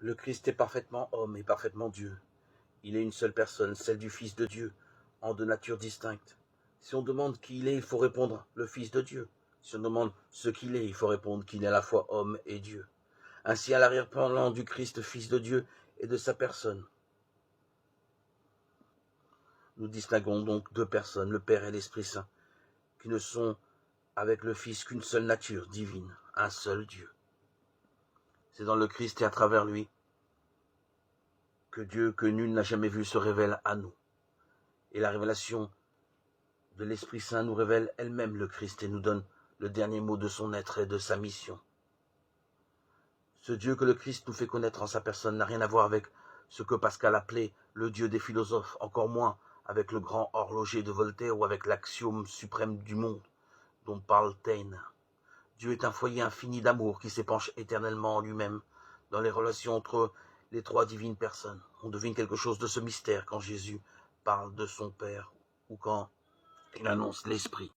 Le Christ est parfaitement homme et parfaitement Dieu. Il est une seule personne, celle du Fils de Dieu, en deux natures distinctes. Si on demande qui il est, il faut répondre le Fils de Dieu. Si on demande ce qu'il est, il faut répondre qu'il est à la fois homme et Dieu. Ainsi, à l'arrière-plan du Christ, Fils de Dieu, et de sa personne, nous distinguons donc deux personnes, le Père et l'Esprit Saint, qui ne sont avec le Fils qu'une seule nature divine, un seul Dieu. C'est dans le Christ et à travers lui que Dieu, que nul n'a jamais vu, se révèle à nous. Et la révélation de l'Esprit Saint nous révèle elle-même le Christ et nous donne le dernier mot de son être et de sa mission. Ce Dieu que le Christ nous fait connaître en sa personne n'a rien à voir avec ce que Pascal appelait le Dieu des philosophes, encore moins avec le grand horloger de Voltaire ou avec l'axiome suprême du monde dont parle Taine. Dieu est un foyer infini d'amour qui s'épanche éternellement en lui-même dans les relations entre les trois divines personnes. On devine quelque chose de ce mystère quand Jésus parle de son Père ou quand il annonce l'Esprit.